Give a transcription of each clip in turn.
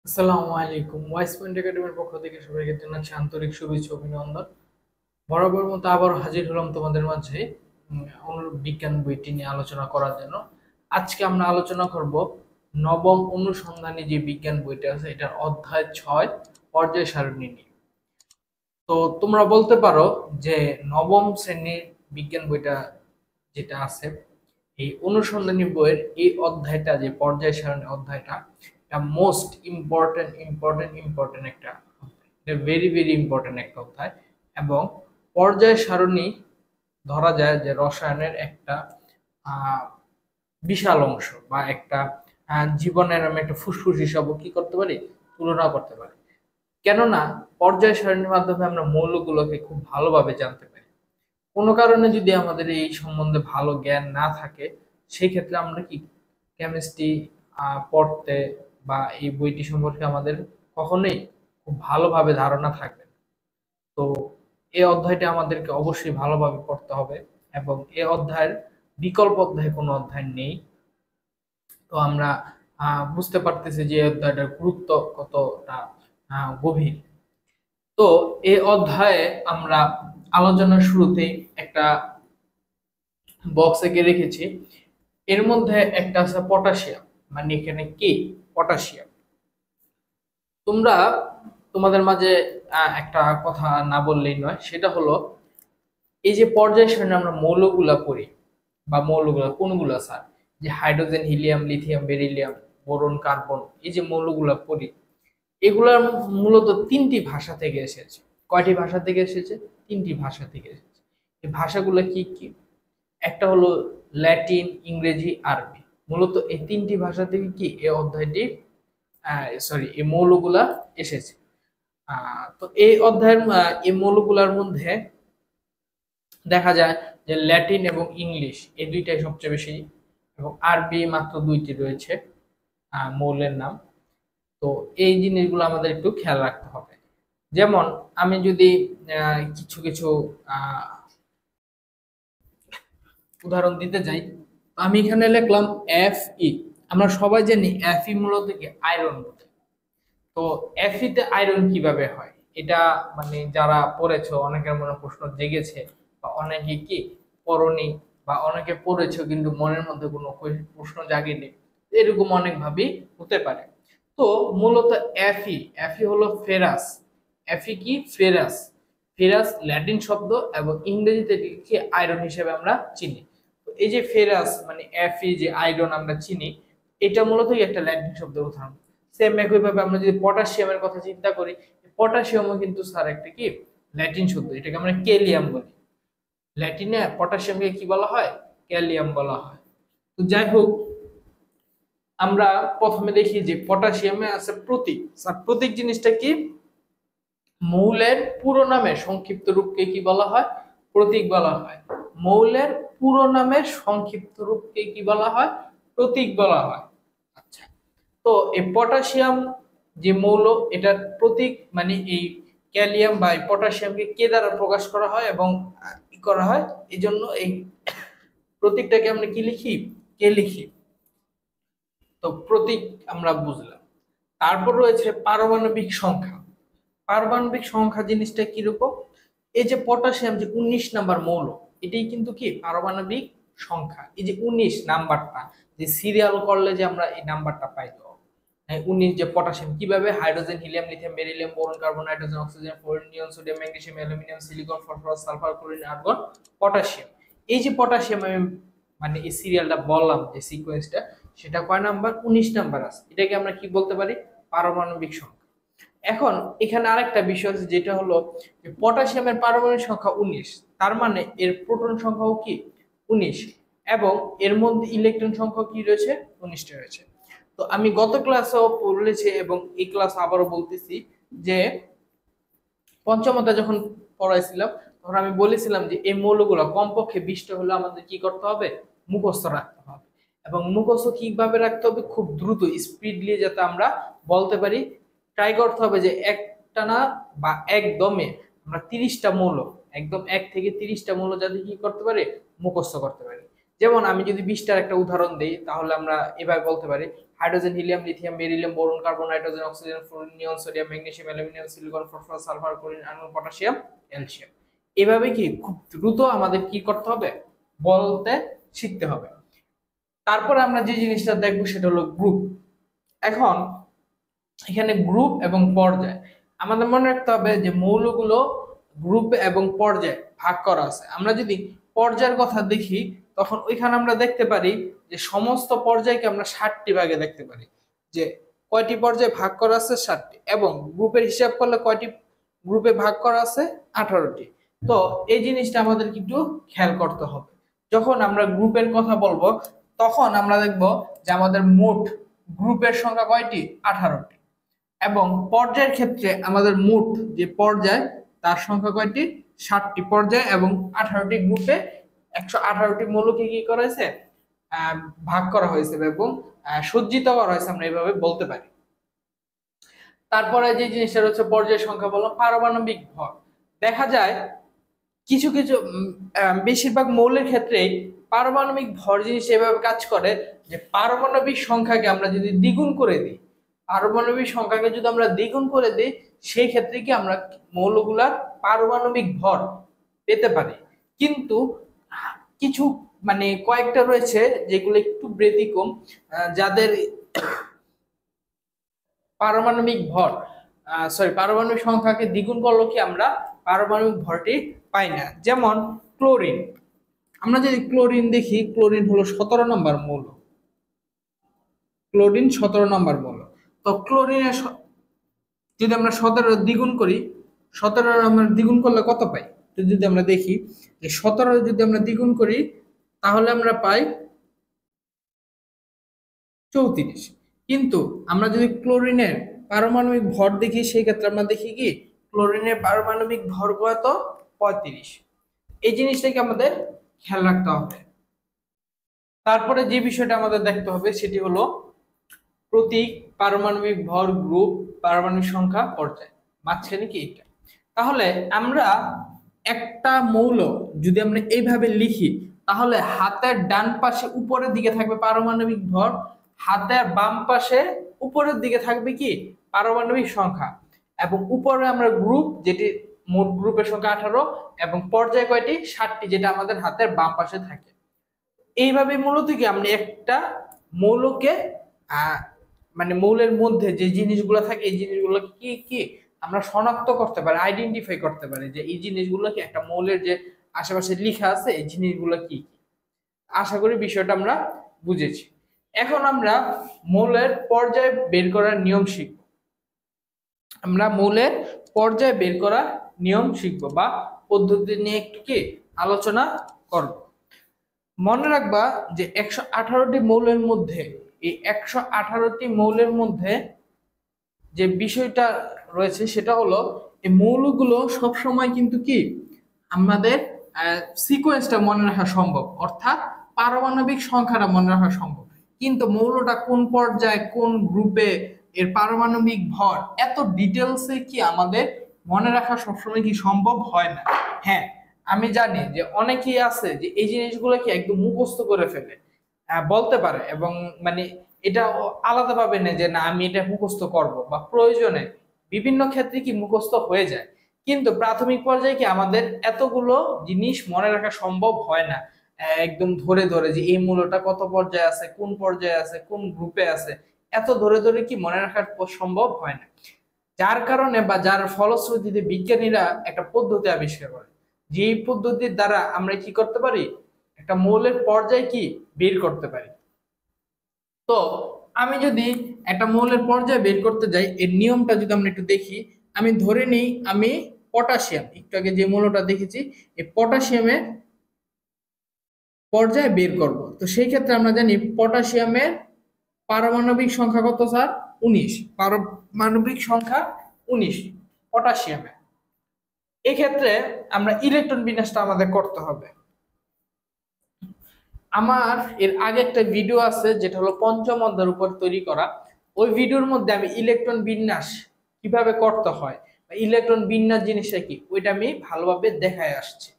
আসসালামু আলাইকুম। Wise point একাডেমির পক্ষ থেকে সবাইকে জানাচ্ছি আন্তরিক শুভেচ্ছা ও অভিনন্দন। বরাবর মতো আবার হাজির হলাম তোমাদের মাঝে অনুরূপ বিজ্ঞান বইটি নিয়ে আলোচনা করার জন্য। আজকে আমরা আলোচনা করব নবম অনুসন্ধানী যে বিজ্ঞান বইটা আছে এটার অধ্যায় 6 পর্যায় সারণী নিয়ে। তো তোমরা বলতে পারো যে নবম শ্রেণীর বিজ্ঞান বইটা যেটা আছে এই অনুসন্ধানী বইয়ের এই অধ্যায়টা যে পর্যায় সারণী অধ্যায়টা এটা মোস্ট ইম্পর্টেন্ট একটা এটা ভেরি ভেরি ইম্পর্টেন্ট একটা অধ্যায়। এবং পর্যায় সারণী ধরা যায় যে রসায়নের একটা আহ, বিশাল অংশ বা একটা জীবনের আমি একটা ফুসফুস হিসাবে কি করতে পারি, তুলনা করতে পারি। কেননা পর্যায় সারণীর মাধ্যমে আমরা মৌলগুলোকে খুব ভালোভাবে জানতে পারি। কোনো কারণে যদি আমাদের এই সম্বন্ধে ভালো জ্ঞান না থাকে, সেই ক্ষেত্রে আমরা কি কেমিস্ট্রি পড়তে বা এই বইটি সম্পর্কে আমাদের কখনোই খুব ভালোভাবে ধারণা থাকবে না। তো এই অধ্যায়টা আমাদেরকে অবশ্যই ভালোভাবে পড়তে হবে এবং এই অধ্যায়ের বিকল্প অধ্যায় কোনো অধ্যায় নেই। তো আমরা বুঝতে পারতেছি যে এই অধ্যায়টার গুরুত্ব কতটা গভীর। তো এই অধ্যায়ে আমরা আলোচনার শুরুতেই একটা বক্স এঁকে রেখেছি। এর মধ্যে একটা আছে পটাশিয়াম, মানে এখানে কি পটাশিয়াম। তোমরা তোমাদের মাঝে একটা কথা না বললেই নয়, সেটা হলো এই যে পর্যায় সারণী আমরা মৌলগুলা পড়ি বা মৌলগুলা কোনগুলা স্যার, যে hydrogen, helium, lithium, beryllium, boron, carbon, এই যে মৌলগুলা পড়ি এগুলার মূলত তিনটি ভাষা থেকে এসেছে। কয়টি ভাষা থেকে এসেছে? তিনটি ভাষা থেকে এসেছে। এই ভাষাগুলো কি কি? একটা হলো ল্যাটিন, ইংরেজি, আরবি। মূলত এই তিনটি ভাষা থেকে কি এই অধ্যায়টি এই মৌলগুলা এসেছে। তো এই অধ্যায়ের এই মৌলগুলার মধ্যে দেখা যায় যে ল্যাটিন এবং ইংলিশ এই দুইটাই সবচেয়ে বেশি, এবং আরবি মাত্র দুইটি রয়েছে মৌলের নাম। তো এই জিনিসগুলো আমাদের একটু খেয়াল রাখতে হবে। যেমন আমি যদি কিছু কিছু আহ, উদাহরণ দিতে যাই, আমি এখানে লিখলাম এফ ই। আমরা সবাই জানি এফ ই মূলত কি আয়রন বোঝায়। তো এফ ই তে আয়রন কিভাবে হয়, এটা মানে যারা পড়েছো অনেকের মনে প্রশ্ন জেগেছে, বা অনেকে কি পড়নি, বা অনেকে পড়েছো কিন্তু মনের মধ্যে কোনো প্রশ্ন জাগেনি। এরকম অনেক ভাবেই হতে পারে। তো মূলত এফি এফি হলো ফেরাস। এফি কি ফেরাস। ফেরাস ল্যাটিন শব্দ এবং ইংরেজিতে কি আয়রন হিসেবে আমরা চিনি। তো এই যে ফেরাস মানে এফি যে আয়রন আমরা চিনি, এটা মূলত একটা ল্যাটিন শব্দের উদাহরণ। সেম একইভাবে আমরা যদি পটাশিয়ামের কথা চিন্তা করি, পটাশিয়ামও কিন্তু স্যার একটা কি ল্যাটিন শব্দ, এটাকে আমরা কেলিয়াম বলি। ল্যাটিনে পটাশিয়ামকে কি বলা হয়? ক্যালিয়াম বলা হয়। তো যাই হোক, আমরা প্রথমে দেখি যে পটাশিয়ামে আছে প্রতীক। স্যার প্রতীক জিনিসটা কি? মৌলের পুরো নামের সংক্ষিপ্ত রূপকে কি বলা হয়? প্রতীক বলা হয়। মৌলের পুরো নামের সংক্ষিপ্ত রূপকে কি বলা হয়? প্রতীক বলা হয়। আচ্ছা, তো এই পটাশিয়াম যে মৌল, এটার প্রতীক মানে এই ক্যালিয়াম বা এই পটাশিয়ামকে কে দ্বারা প্রকাশ করা হয় এবং কি করা হয়, এই জন্য এই প্রতীকটাকে আমরা কি লিখি? কে লিখি। তো প্রতীক আমরা বুঝলাম। তারপর রয়েছে পারমাণবিক সংখ্যা। পারমাণবিক সংখ্যা জিনিসটা কিরকম? এই যে পটাশিয়াম যে 19 নাম্বার মৌল, এটাই কিন্তু কি পারমাণবিক সংখ্যা। এই যে 19 নাম্বারটা, যে সিরিয়াল করলে যে আমরা এই নাম্বারটা পাই, তো 19 যে পটাশিয়াম কিভাবে hydrogen, helium, lithium, beryllium, boron, carbon, nitrogen, oxygen, fluorine, neon, sodium, magnesium, aluminium, silicon, phosphorus, sulphur, chlorine, argon, potassium. এই যে পটাশিয়াম আমি মানে এই সিরিয়ালটা বললাম যে সিকোয়েন্সটা, সেটা কয় নাম্বার? 19 নাম্বার আছে। এটাকে আমরা কি বলতে পারি? পারমাণবিক সংখ্যা। এখন এখানে আরেকটা বিষয় আছে, যেটা হলো যে পটাশিয়ামের পারমাণবিক সংখ্যা 19, তার মানে এর প্রোটন সংখ্যাও কি 19, এবং এর মধ্যে ইলেকট্রন সংখ্যা কি রয়েছে? 19টা রয়েছে। তো আমি গত ক্লাসেও বলেছি এবং এই ক্লাস আবারও বলতেছি যে পঞ্চম অধ্যায় যখন পড়াইছিলাম তখন আমি বলেছিলাম যে এই মৌলগুলো কমপক্ষে 20টা হলে আমাদের কি করতে হবে? মুখস্থ রাখতে হবে। এবং মুখস্থ কিভাবে রাখতে হবে? খুব দ্রুত স্পিডলি যাতে আমরা বলতে পারি। ট্রাই করতে হবে যে একটা না বা একদমে আমরা 30টা মৌল, একদম 1 থেকে 30টা মৌল যাতে কি করতে পারি? মুখস্থ করতে পারি। যেমন আমি যদি 20টার একটা উদাহরণ দিই তাহলে আমরা এভাবে বলতে পারি hydrogen, helium, lithium, beryllium, boron, carbon, nitrogen, oxygen, fluorine, neon, sodium, magnesium, aluminium, silicon, phosphorus, sulphur, chlorine, argon, potassium, calcium. এভাবে কি খুব দ্রুত আমাদের কি করতে হবে, বলতে শিখতে হবে। তারপরে আমরা যে জিনিসটা দেখবো সেটা হলো গ্রুপ। এখন এখানে গ্রুপ এবং পর্যায় আমাদের মনে রাখতে হবে যে মৌলগুলো গ্রুপ এবং পর্যায়ে ভাগ করা আছে। আমরা যদি পর্যায়ের কথা দেখি তখন ওইখানে আমরা দেখতে পারি যে সমস্ত পর্যায়কে আমরা 60টি ভাগে দেখতে পারি, যে কয়টি পর্যায়ে ভাগ করা আছে 60টি, এবং গ্রুপের হিসাব করলে কয়টি গ্রুপে ভাগ করা আছে 18টি। তো এই জিনিসটা আমাদের একটু খেয়াল করতে হবে। যখন আমরা গ্রুপের কথা বলবো তখন আমরা দেখব যে আমাদের মোট গ্রুপের সংখ্যা কয়টি, 18টি, এবং পর্যায়ের ক্ষেত্রে আমাদের মোট যে পর্যায় তার সংখ্যা কয়টি, 60টি পর্যায়, এবং 18টি গ্রুপে 118টি মৌলকে কি করা হয়েছে, ভাগ করা হয়েছে এবং সজ্জিত করা হয়েছে, আমরা এইভাবে বলতে পারি। তারপরে যে জিনিসটা হচ্ছে পর্যায় সংখ্যা বলো পারমাণবিক ভর। দেখা যায় কিছু কিছু বেশিরভাগ মৌলের ক্ষেত্রে পারমাণবিক ভর জিনিস এভাবে কাজ করে যে পারমাণবিক সংখ্যাকে আমরা যদি দ্বিগুণ করে দিই, পারমাণবিক সংখ্যাকে যদি আমরা দ্বিগুণ করে দিই সেই ক্ষেত্রে কি আমরা মৌলগুলার পারমাণবিক ভর পেতে পারি। কিন্তু কিছু মানে কয়েকটা রয়েছে যেগুলো একটু ব্যতিক্রম, যাদের পারমাণবিক ভর পারমাণবিক সংখ্যাকে দ্বিগুণ করলে কি আমরা পারমাণবিক ভরটি পাই না। যেমন ক্লোরিন, আমরা যদি ক্লোরিন দেখি, ক্লোরিন হলো 17 নম্বর মৌল, ক্লোরিন 17 নম্বর মৌল। তো ক্লোরিনের যদি আমরা 17 দ্বিগুণ করি, 17 আমরা দ্বিগুণ করলে কত পাই, তো যদি আমরা দেখি যে 17 যদি আমরা দ্বিগুণ করি তাহলে আমরা পাই 34। কিন্তু আমরা যদি ক্লোরিনের পারমাণবিক ভর দেখি সেই ক্ষেত্রে আমরা দেখি কি ক্লোরিনের পারমাণবিক ভর কত, 35। এই জিনিসটাকে আমাদের খেয়াল রাখতে হবে। তারপরে যে বিষয়টা আমাদের দেখতে হবে সেটি হলো প্রতীক, পারমাণবিক ভর, গ্রুপ, পারমাণবিক সংখ্যা, পর্যায়, মাঝখানে কি এটা। তাহলে আমরা একটা মৌল যদি আমরা এইভাবে লিখি তাহলে হাতের ডান পাশে উপরের দিকে থাকবে পারমাণবিক ভর, হাতের বাম পাশে উপরের দিকে থাকবে কি পারমাণবিক সংখ্যা, এবং উপরে আমরা গ্রুপ যেটি মোট গ্রুপের সংখ্যা 18 এবং পর্যায় কয়টি 60টি, যেটা আমাদের হাতের বাম পাশে থাকে। এইভাবে মূলত কি আমরা একটা মৌলকে মানে মৌলের মধ্যে যে জিনিসগুলো থাকে এই জিনিসগুলো কি কি আমরা শনাক্ত করতে পারি, আইডেন্টিফাই করতে পারি যে এই জিনিসগুলো কি একটা মৌলের যে আশেপাশে লেখা আছে এই জিনিসগুলো কি কি। আশা করি বিষয়টা আমরা বুঝেছি। এখন আমরা মৌলের পর্যায় বের করার নিয়ম শিখব। আমরা মৌলের পর্যায় বের করার নিয়ম শিখব বা পদ্ধতি নিয়ে একটু কি আলোচনা করব। মনে রাখবা যে 118টি মৌলের মধ্যে এই 118টি মৌলের মধ্যে যে বিষয়টা রয়েছে সেটা হলো এই মৌলগুলো সব সময় কিন্তু কি আমাদের সিকোয়েন্সটা মনে রাখা সম্ভব, অর্থাৎ পারমাণবিক সংখ্যাটা মনে রাখা সম্ভব, কিন্তু মৌলটা কোন পর্যায়ে কোন গ্রুপে এর পারমাণবিক ভর এত ডিটেলসে কি আমাদের মনে রাখা সবসময় কি সম্ভব হয় না। হ্যাঁ, আমি জানি যে অনেকেই আছে যে এই জিনিসগুলো কি একদম মুখস্থ করে ফেলে, বলতে পারে এবং মানে এটা আলাদা ভাবে নেই যে না আমি এটা মুখস্থ করব, বা প্রয়োজনে বিভিন্ন ক্ষেত্রে কি মুখস্থ হয়ে যায়, কিন্তু প্রাথমিক পর্যায়ে কি আমাদের এতগুলো জিনিস মনে রাখা সম্ভব হয় না একদম ধরে ধরে যে এই মূলটা কত পর্যায়ে আছে, কোন পর্যায়ে আছে, কোন গ্রুপে আছে, এত ধরে ধরে কি মনে রাখা সম্ভব হয় না। যার কারণে বা যার ফলশ্রুতিতে বিজ্ঞানীরা একটা পদ্ধতি আবিষ্কার করে, যে পদ্ধতির দ্বারা আমরা কি করতে পারি একটা মৌলের পর্যায় কি বের করতে পারি। তো আমি যদি একটা মৌলের পর্যায় বের করতে যাই এর নিয়মটা যদি আমরা একটু দেখি, আমি ধরে নিই আমি পটাশিয়াম, একটু আগে যে মৌলটা দেখেছি এই পটাশিয়ামের পর্যায় বের করব। তো সেই ক্ষেত্রে আমরা জানি পটাশিয়ামের পারমাণবিক সংখ্যা কত স্যার, 19, পারমাণবিক সংখ্যা 19 পটাশিয়ামের। এক্ষেত্রে আমরা ইলেকট্রন বিন্যাসটা আমাদের করতে হবে। আমার এর আগে একটা ভিডিও আছে যেটা হলো পঞ্চম অধ্যায়ের উপর তৈরি করা, ওই ভিডিওর মধ্যে আমি ইলেকট্রন বিন্যাস কিভাবে করতে হয় বা ইলেকট্রন বিন্যাস জিনিসটা কি ওইটা আমি ভালোভাবে দেখায় আসছি।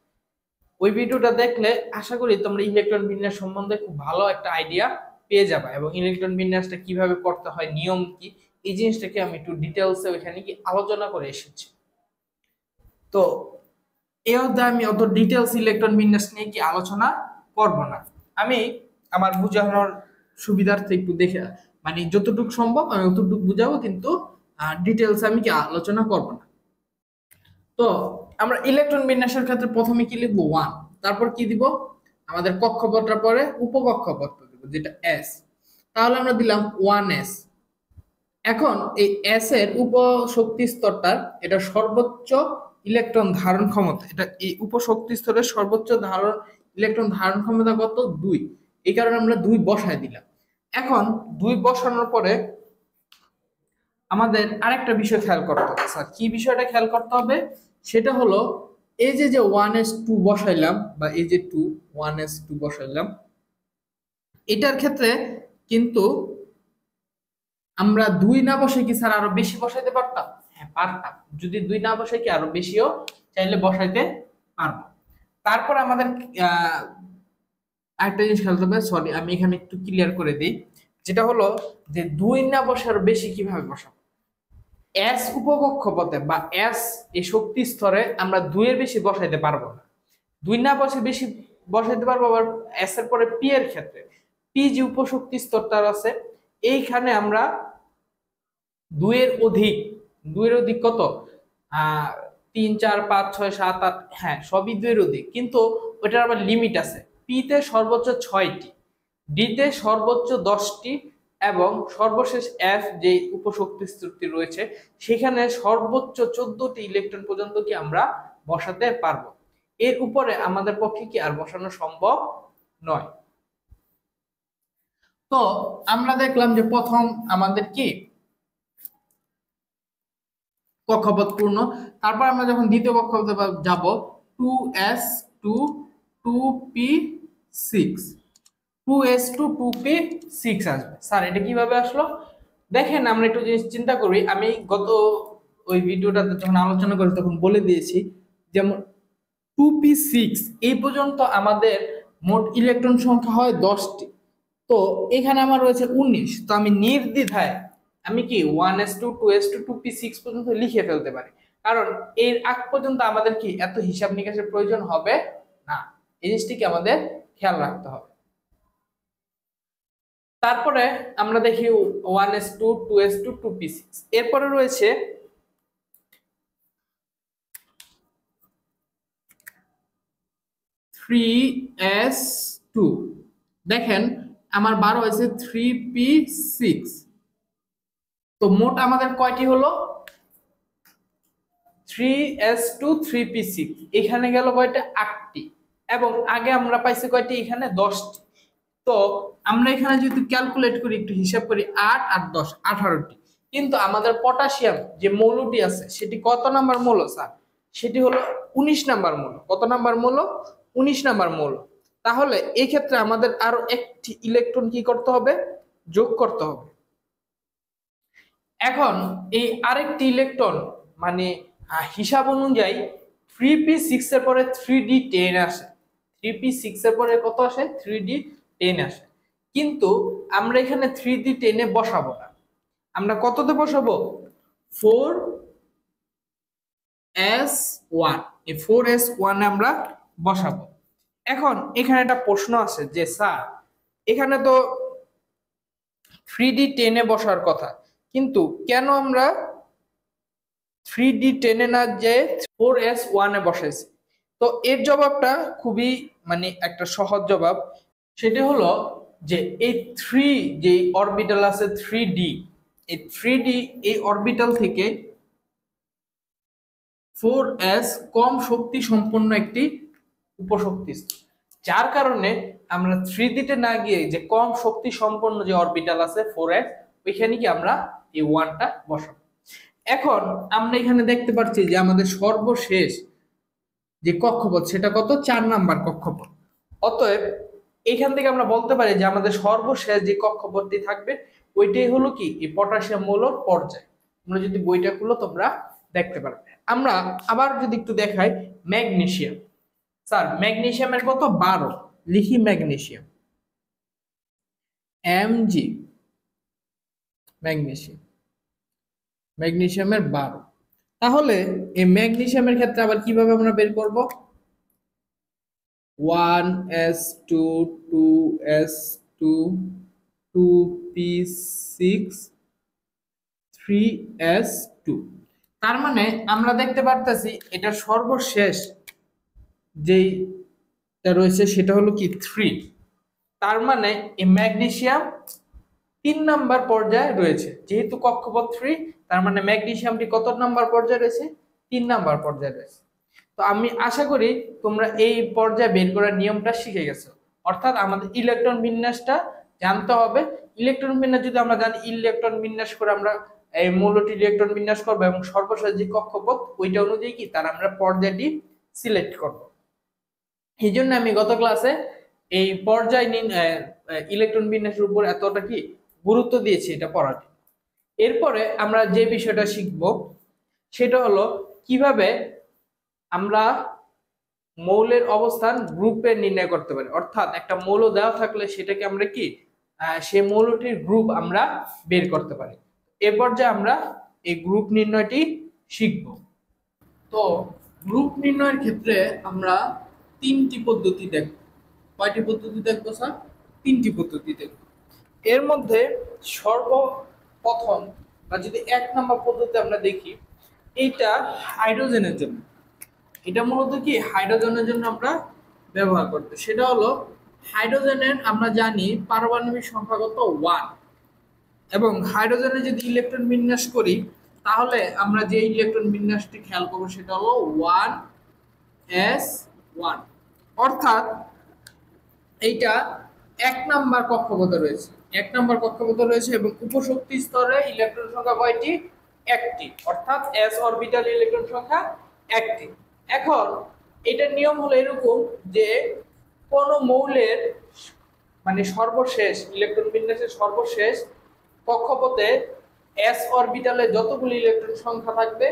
ওই ভিডিওটা দেখলে আশা করি তোমরা ইলেকট্রন বিন্যাস সম্বন্ধে খুব ভালো একটা আইডিয়া পেয়ে যাবে, এবং ইলেকট্রন বিন্যাসটা কিভাবে করতে হয়, নিয়ম কি, এই জিনিসটাকে আমি একটু ডিটেলসে ওইখানে কি আলোচনা করে এসেছি। তো এই অধ্যায়ে আমি অত ডিটেলস ইলেকট্রন বিন্যাস নিয়ে কি আলোচনা করব না। আমি আমার বোঝানোর সুবিধার্থে একটু দেখে মানে যতটুকু সম্ভব আমি ততটুকু বুঝাবো, কিন্তু ডিটেলস আমি কি আলোচনা করব না। তো আমরা ইলেকট্রন বিন্যাসের ক্ষেত্রে প্রথমে কি লিখবো 1, তারপর কি দিব আমাদের কক্ষপথটার পরে উপকক্ষপথ দিব যেটা s, তাহলে আমরা দিলাম 1s। এখন এই s এর উপশক্তি স্তরটার এটা সর্বোচ্চ ইলেকট্রন ধারণ ক্ষমতা, এটা এই উপশক্তি স্তরের সর্বোচ্চ ইলেকট্রন ধারণ ক্ষমতা কত 2, এই কারণে আমরা 2 বসায় দিলাম। এখন 2 বসানোর পরে আমাদের আরেকটা বিষয় খেয়াল করতে হবে। স্যার কি বিষয়টা খেয়াল করতে হবে, সেটা হলো এই যে 1s2 বসাইলাম, বা এই যে 1s2 বসাইলাম, এটার ক্ষেত্রে কিন্তু আমরা 2 না বসে কি স্যার আরো বেশি বসাইতে পারতাম? হ্যাঁ পারতাম, যদি 2 না বসে কি আরো বেশিও চাইলে বসাইতে পারবো। তারপর আমাদের আরেকটা জিনিস খেয়াল করতে হবে, সরি আমি এখানে একটু ক্লিয়ার করে দিই, যেটা হলো যে 2 না বসে আরো বেশি কিভাবে বসাবো। এস উপকক্ষপথে বা এস এই শক্তি স্তরে আমরা 2 এর বেশি বসাইতে পারবো না। 2 না বসে বেশি বসাইতে পারবো আবার এস এর পরে পি এর ক্ষেত্রে। পি যে উপশক্তি স্তরটা আছে এইখানে আমরা 2 এর অধিক, 2 এর অধিক কত 3 4 5 6 7 8, হ্যাঁ সবই 2 এর অধিক, কিন্তু ওটার আবার লিমিট আছে। পি তে সর্বোচ্চ 6টি, ডি তে সর্বোচ্চ 10টি, এবং সর্বশেষ এফ যে উপশক্তি স্তরটি রয়েছে সেখানে সর্বোচ্চ 14টি ইলেকট্রন পর্যন্ত কি আমরা বসাতে পারবো। এর উপরে আমাদের পক্ষে কি আর বসানো সম্ভব নয়। তো আমরা দেখলাম যে প্রথম আমাদের কি কক্ষপথ পূর্ণ, তারপর আমরা যখন দ্বিতীয় কক্ষপথে যাব 2s2 2p6, 2s2 2p6 আসবে। স্যার এটা কিভাবে আসলো? দেখেন আমরা একটু জিনিস চিন্তা করি, আমি গত ওই ভিডিওটাতে যখন আলোচনা করি তখন বলে দিয়েছি, যেমন 2p6 এই পর্যন্ত আমাদের মোট ইলেকট্রন সংখ্যা হয় 10টি, তো এখানে আমার রয়েছে 19, তো আমি নির্দ্বিধায় আমি কি 1s2 2s2 2p6 পর্যন্ত লিখে ফেলতে পারি, কারণ এর আগ পর্যন্ত আমাদের কি এত হিসাব নিকাশের প্রয়োজন হবে না। এই জিনিসটিকে আমাদের খেয়াল রাখতে হবে। তারপরে আমরা দেখি 1s2 2s2 2p6, এরপরে রয়েছে 3s2, দেখেন আমার 12 হয়েছে 3p6, তো মোট আমাদের কয়টি হলো 3s2 3p6, এখানে গেল কয়টা 8টি, এবং আগে আমরা পাইছি কয়টি এখানে 10টি। তো আমরা এখানে যদি ক্যালকুলেট করি একটু হিসাব করি 8 আর 10 18টি, কিন্তু আমাদের পটাশিয়াম যে মৌলটি আছে সেটি কত নাম্বার মৌল স্যার? সেটি হলো 19 নাম্বার মৌল। কত নাম্বার মৌল? 19 নাম্বার মৌল। তাহলে এই ক্ষেত্রে আমাদের আরো একটি ইলেকট্রন কি করতে হবে? যোগ করতে হবে। এখন এই আরেকটি ইলেকট্রন মানে হিসাব অনুযায়ী 3p6 এর পরে 3d10 আসে, 3p6 এর পরে কত আসে? 3d10 আসে, কিন্তু আমরা এখানে 3d10 এ বসাবো না, আমরা কততে বসাবো? 4s1, এই 4s1 এ আমরা বসাবো। এখন এখানে একটা প্রশ্ন আছে যে স্যার এখানে তো 3d10 এ বসার কথা, কিন্তু কেন আমরা 3d10 এ না যে 4s1 এ বসাইছি? তো এর জবাবটা খুবই মানে একটা সহজ জবাব, সেটা হলো যে এই 3 যে অরবিটাল আছে 3d, এই 3d এই অরবিটাল থেকে 4s কম শক্তি সম্পন্ন একটি উপশক্তি স্তর, যার কারণে আমরা 3d তে না গিয়ে যে কম শক্তি সম্পন্ন যে অরবিটাল আছে 4s ওইখানে কি আমরা এই 1টা বসাবো। এখন আমরা এখানে দেখতে পাচ্ছি যে আমাদের সর্বশেষ যে কক্ষপথ সেটা কত? 4 নাম্বার কক্ষপথ। অতএব এখান থেকে আমরা বলতে পারি যে আমাদের সর্বশেষ যে কক্ষপথটি থাকবে ওইটাই হলো কি এই পটাশিয়াম মৌলর পর্যায়। তোমরা যদি বইটা খুলো তোমরা দেখতে পারবে। আমরা আবার যদি একটু দেখাই ম্যাগনেসিয়াম, স্যার ম্যাগনেসিয়ামের কত 12, লিখি ম্যাগনেসিয়াম Mg, ম্যাগনেসিয়ামের 12। তাহলে এই ম্যাগনেসিয়ামের ক্ষেত্রে আবার কিভাবে আমরা বের করব? 1s2 2s2 2p6 3s2। তার মানে আমরা দেখতে পারতেছি এটা সর্বশেষ যেইটা রয়েছে সেটা হলো কি 3। তার মানে এই ম্যাগনেসিয়াম 3 নাম্বার পর্যায়ে রয়েছে, যেহেতু কক্ষপথ 3 তার মানে ম্যাগনেসিয়ামটি কত নাম্বার পর্যায়ে রয়েছে? 3 নাম্বার পর্যায়ে রয়েছে। তো আমি আশা করি তোমরা এই পর্যায়ে বের করার নিয়মটা শিখে গেছো, অর্থাৎ আমাদের ইলেকট্রন বিন্যাসটা জানতে হবে। ইলেকট্রন বিন্যাস যদি আমরা জানি, ইলেকট্রন বিন্যাস করে আমরা এই মৌলটি ইলেকট্রন বিন্যাস করব এবং সর্বশেষ যে কক্ষপথ ওইটা অনুযায়ী কি তার আমরা পর্যায়টি সিলেক্ট করব। এই জন্য আমি গত ক্লাসে এই পর্যায় ইলেকট্রন বিন্যাসের উপর এতটা কি গুরুত্ব দিয়েছি এটা পড়াতে। এরপরে আমরা যে বিষয়টা শিখব সেটা হলো কিভাবে আমরা মৌলের অবস্থান গ্রুপে নির্ণয় করতে পারি, অর্থাৎ একটা মৌল দেওয়া থাকলে সেটাকে আমরা কি সেই মৌলটির গ্রুপ আমরা বের করতে পারি। এ পর্যায়ে আমরা এই গ্রুপ নির্ণয়টি শিখব। তো গ্রুপ নির্ণয়ের ক্ষেত্রে আমরা 3টি পদ্ধতি দেখব। কয়টি পদ্ধতি দেখব স্যার? 3টি পদ্ধতি দেখব। এর মধ্যে সর্বপ্রথম বা যদি 1 নম্বর পদ্ধতি আমরা দেখি, এইটা হাইড্রোজেনের জন্য। এটা মূলত কি হাইড্রোজেনের জন্য আমরা ব্যবহার করতে, সেটা হলো হাইড্রোজেনের আমরা জানি পারমাণবিক সংখ্যা কত 1, এবং হাইড্রোজেনের যদি ইলেকট্রন বিন্যাস করি তাহলে আমরা যে ইলেকট্রন বিন্যাসটি খেয়াল করব সেটা হলো 1s1, অর্থাৎ এইটা 1 নাম্বার কক্ষপথে রয়েছে, 1 নাম্বার কক্ষপথে রয়েছে এবং উপশক্তি স্তরে ইলেকট্রন সংখ্যা কয়টি? 1টি, অর্থাৎ s অরবিটাল ইলেকট্রন সংখ্যা 1টি। এখন এটার নিয়ম হলো এরকম যে কোন মৌলের মানে সর্বশেষ ইলেকট্রন বিন্যাসের সর্বশেষ কক্ষপথে s অরবিটালে যতগুলো ইলেকট্রন সংখ্যা থাকবে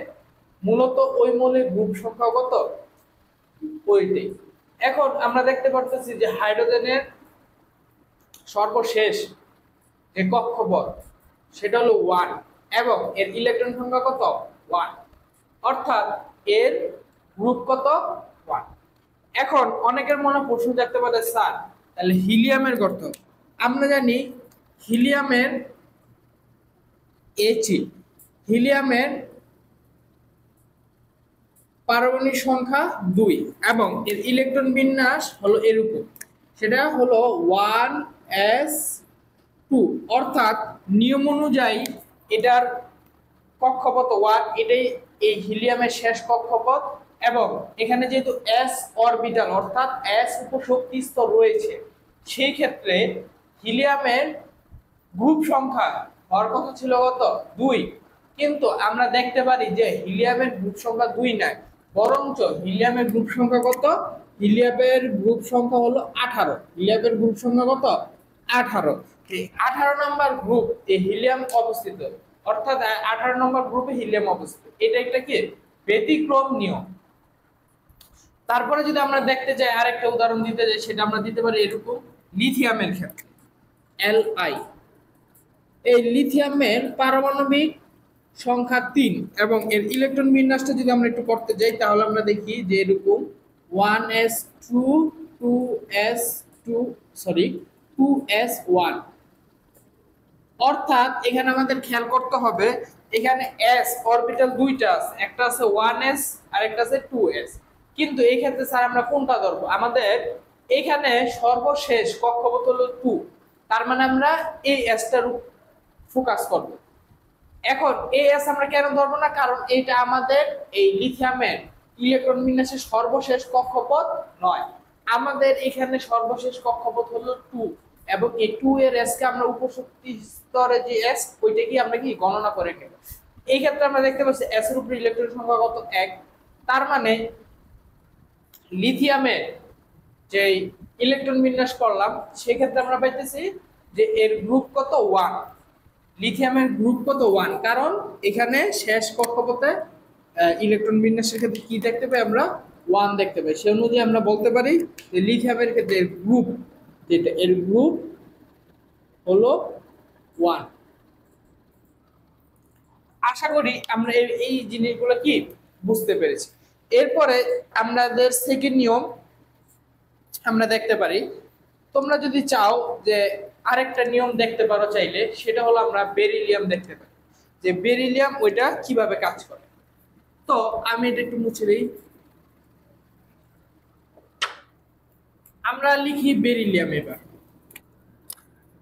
মূলত ওই মৌলের গ্রুপ সংখ্যা কত? ওইটাই। এখন আমরা দেখতে পারতেছি যে হাইড্রোজেনের সর্বশেষ যে কক্ষপথ সেটা হলো 1 এবং এর ইলেকট্রন সংখ্যা কত? 1, অর্থাৎ এর গ্রুপ কত? 1। এখন অনেকের মনে প্রশ্ন জাগতে পারে, স্যার তাহলে হিলিয়ামের কত? আমরা জানি হিলিয়ামের হিলিয়ামের পারমাণবিক সংখ্যা 2 এবং এর ইলেকট্রন বিন্যাস হলো এরকম, সেটা হলো 1s2, অর্থাৎ নিয়ম অনুযায়ী এটার কক্ষপথ 1, এটাই এই হিলিয়ামের শেষ কক্ষপথ এবং এখানে যেহেতু s অরবিটাল অর্থাৎ s উপশক্তি স্তর রয়েছে সেই ক্ষেত্রে হিলিয়ামের গ্রুপ সংখ্যা হওয়ার কথা ছিল কত? 2, কিন্তু আমরা দেখতে পারি যে হিলিয়ামের গ্রুপ সংখ্যা 2 নয়, বরঞ্চ হিলিয়ামের গ্রুপ সংখ্যা কত? হিলিয়ামের গ্রুপ সংখ্যা হলো 18। হিলিয়ামের গ্রুপ সংখ্যা কত? 18। এই 18 নম্বর গ্রুপ এই হিলিয়াম অবস্থিত, অর্থাৎ 18 নম্বর গ্রুপে হিলিয়াম অবস্থিত। এটা একটা কি ব্যতিক্রম নিয়ম। তারপরে যদি আমরা দেখতে চাই আরেকটা উদাহরণ দিতে যাই, সেটা আমরা দিতে পারি এরকম লিথিয়ামের ক্ষেত্রে Li। এই লিথিয়ামের পারমাণবিক সংখ্যা 3 এবং এর ইলেকট্রন বিন্যাসটা যদি আমরা একটু করতে যাই তাহলে আমরা দেখি যে এরকম 1s2 2s1, অর্থাৎ এখানে আমাদের খেয়াল করতে হবে এখানে s অরবিটাল দুইটা আছে, একটা আছে 1s আর একটা আছে 2s, কিন্তু এই ক্ষেত্রে স্যার আমরা কোনটা ধরবো? আমাদের এখানে সর্বশেষ কক্ষপথ হলো 2, তার মানে আমরা এই s টার ফোকাস করব। এখন এই s আমরা কেন ধরবো না? কারণ এটা আমাদের এই লিথিয়ামের ইলেকট্রন বিন্যাসের সর্বশেষ কক্ষপথ নয়, আমাদের এখানে সর্বশেষ কক্ষপথ হলো 2 এবং এই 2 এর s কে আমরা উপশক্তি স্তরে যে s ওইটা কি আমরা কি গণনা করে নেব। এই ক্ষেত্রে আমরা দেখতে পাচ্ছি s এর উপর ইলেকট্রন সংখ্যা কত? 1, তার মানে লিথিয়ামের যে ইলেকট্রন বিন্যাস করলাম সেই ক্ষেত্রে আমরা পাইতেছি যে এর গ্রুপ কত? 1। লিথিয়ামের গ্রুপ কত? 1, কারণ এখানে শেষ কক্ষপথে ইলেকট্রন বিন্যাসের ক্ষেত্রে কি দেখতে পাই আমরা? ওয়ান দেখতে পাই, সে অনুযায়ী আমরা বলতে পারি যে লিথিয়ামের ক্ষেত্রে এর গ্রুপ যেটা, এর গ্রুপ হলো ওয়ান। আশা করি আমরা এই জিনিসগুলো কি বুঝতে পেরেছি। এরপরে আমাদের সেকেন্ড নিয়ম আমরা দেখতে পারি, তোমরা যদি চাও যে আরেকটা নিয়ম দেখতে পারো চাইলে, সেটা হলো আমরা বেরিলিয়াম দেখতে পারি যে বেরিলিয়াম ওইটা কিভাবে কাজ করে। তো আমি এটা একটু মুছে দিই। আমরা লিখি বেরিলিয়াম। এবার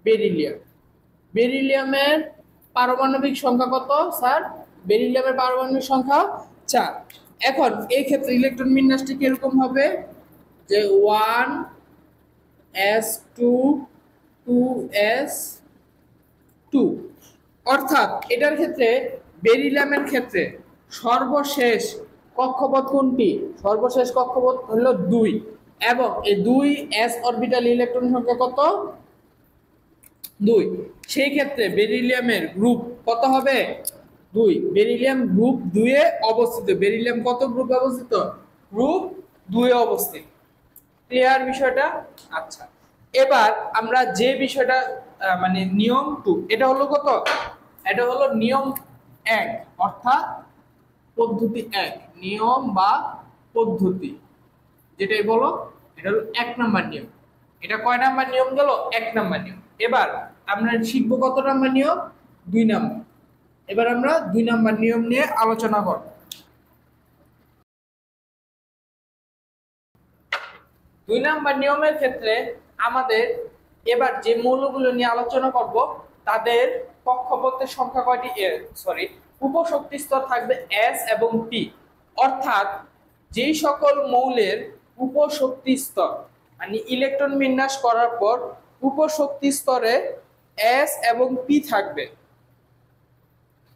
বেরিলিয়াম, বেরিলিয়ামের পারমাণবিক সংখ্যা কত স্যার? বেরিলিয়ামের পারমাণবিক সংখ্যা 4। এখন এই ক্ষেত্রে ইলেকট্রন বিন্যাসটি কিরকম হবে যে 1s2 2s2, অর্থাৎ এটার ক্ষেত্রে বেরিলিয়ামের ক্ষেত্রে সর্বশেষ কক্ষপথ কোনটি? সর্বশেষ কক্ষপথ হলো 2, এবং এই 2s অরবিটাল ইলেকট্রন সংখ্যা কত? 2। সেই ক্ষেত্রে বেরিলিয়ামের গ্রুপ কত হবে? 2। বেরিলিয়াম গ্রুপ 2 এ অবস্থিত। বেরিলিয়াম কত গ্রুপে অবস্থিত? গ্রুপ 2 এ অবস্থিত। ক্লিয়ার বিষয়টা? আচ্ছা, এবার আমরা যে বিষয়টা মানে নিয়ম 2, এটা হলো কত? এটা হলো নিয়ম 1, অর্থাৎ পদ্ধতি 1, নিয়ম বা পদ্ধতি যেটাই বলো, এটা হলো 1 নাম্বার নিয়ম। এটা কয় নাম্বার নিয়ম গেল? 1 নাম্বার নিয়ম। এবার আমরা শিখবো কত নাম্বার নিয়ম? 2 নাম্বার। এবার আমরা 2 নাম্বার নিয়ম নিয়ে আলোচনা করব। 2 নাম্বার নিয়মের ক্ষেত্রে আমাদের এবার যে মৌলগুলো নিয়ে আলোচনা করব তাদের কক্ষপথের সংখ্যা কয়টি? সরি, উপশক্তি স্তর থাকবে S এবং P, অর্থাৎ যেই সকল মৌলের উপশক্তি স্তর মানে ইলেকট্রন বিন্যাস করার পর উপশক্তি স্তরে S এবং P থাকবে।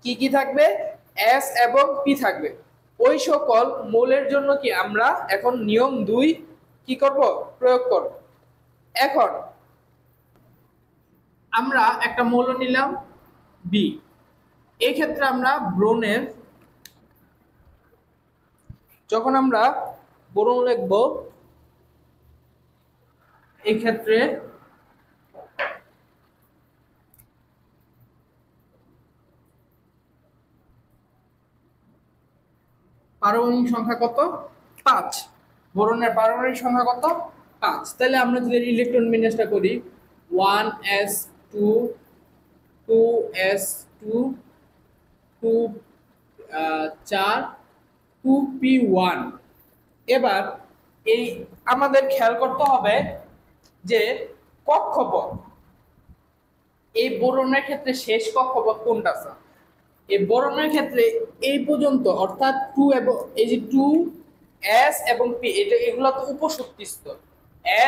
কি কি থাকবে? S এবং P থাকবে। ওই সকল মৌলের জন্য কি আমরা এখন নিয়ম 2 কি করব? প্রয়োগ করব। এখন আমরা একটা মৌল নিলাম B। এই ক্ষেত্রে আমরা ব্রোনের, যখন আমরা বোরন লিখব এই ক্ষেত্রে পারমাণবিক সংখ্যা কত? 5। বোরনের পারমাণবিক সংখ্যা কত? 5। তাহলে আমরা যদি ইলেকট্রন বিন্যাসটা করি 1s2 2s2 2 4 2p1। এবার এই আমাদের খেয়াল করতে হবে যে কক্ষপথ, এই বোরনের ক্ষেত্রে শেষ কক্ষপথ কোনটা স্যার? এই বোরনের ক্ষেত্রে এই পর্যন্ত, অর্থাৎ 2 এবং এই যে 2s এবং p, এটা এগুলো তো উপশক্তি স্তর।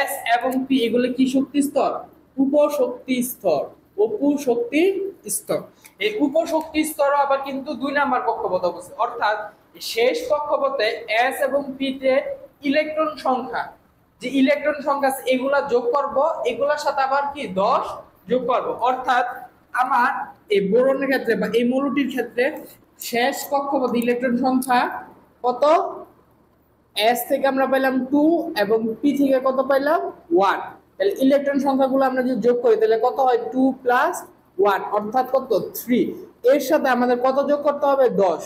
s এবং p এগুলো কি শক্তি স্তর? উপশক্তি স্তর। উপশক্তি স্তর। এই উপশক্তি স্তর আবার কিন্তু 2 নাম্বার কক্ষপথ অবস্থিত, অর্থাৎ শেষ কক্ষপথে s এবং p তে ইলেকট্রন সংখ্যা, যে ইলেকট্রন সংখ্যা এগুলা যোগ করব, এগুলোর সাথে আবার কি 10 যোগ করব, অর্থাৎ আমার এই বোরনের ক্ষেত্রে বা এই মৌলটির ক্ষেত্রে শেষ কক্ষপথ ইলেকট্রন সংখ্যা কত? S থেকে আমরা পাইলাম 2 এবং P থেকে কত পাইলাম? 1। তাহলে ইলেকট্রন সংখ্যাগুলো আমরা যদি যোগ করি তাহলে কত হয়? 2 + 1, অর্থাৎ কত? 3। এর সাথে আমাদের কত যোগ করতে হবে? 10।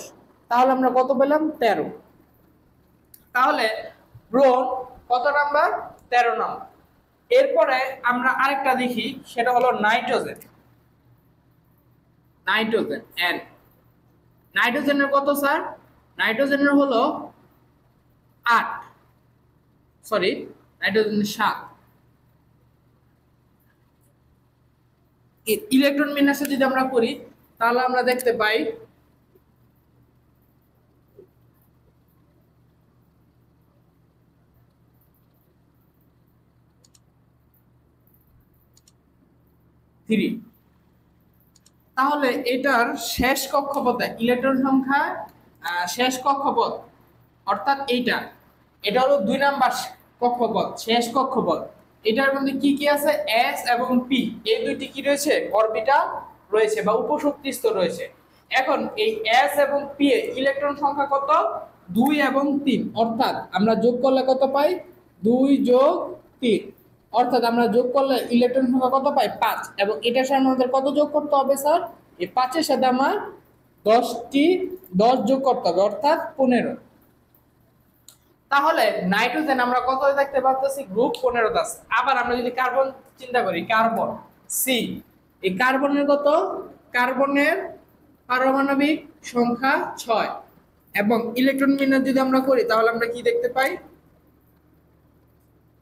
তাহলে আমরা কত পেলাম? 13। তাহলে ব্রোন কত নাম্বার? 13 নাম্বার। এরপরে আমরা আরেকটা দেখি, সেটা হলো নাইট্রোজেন। Nitrogen N। নাইট্রোজেনের কত স্যার? নাইট্রোজেনের হলো 8, সরি নাইট্রোজেনের 7। ইলেকট্রন বিন্যাসে যদি আমরা করি তাহলে আমরা দেখতে পাই থ্রি। তাহলে এটার শেষ কক্ষপথে ইলেকট্রন সংখ্যা শেষ কক্ষপথ, অর্থাৎ এটা হলো 2 নাম্বার কক্ষপথ, শেষ কক্ষপথ। এটার মধ্যে কি কি আছে? S এবং P, এই দুইটি কি রয়েছে? অরবিটাল রয়েছে বা উপশক্তি স্তর রয়েছে। এখন এই S এবং P এ ইলেকট্রন সংখ্যা কত? 2 এবং 3, অর্থাৎ আমরা যোগ করলে কত পাই? 2 যোগ 3, অর্থাৎ আমরা যোগ করলে ইলেকট্রন সংখ্যা কত পাই? 5। এবং এটার সাথে আমাদের কত যোগ করতে হবে স্যার? এই 5 এর সাথে আমার 10 যোগ করতে হবে, অর্থাৎ 15। তাহলে নাইট্রোজেন আমরা কত দেখতে পাচ্ছি? গ্রুপ 15 তে আছে। আবার আমরা যদি কার্বন চিন্তা করি, কার্বন সি, এই কার্বনের কত? কার্বনের পারমাণবিক সংখ্যা 6 এবং ইলেকট্রন বিন্যাস যদি আমরা করি তাহলে আমরা কি দেখতে পাই?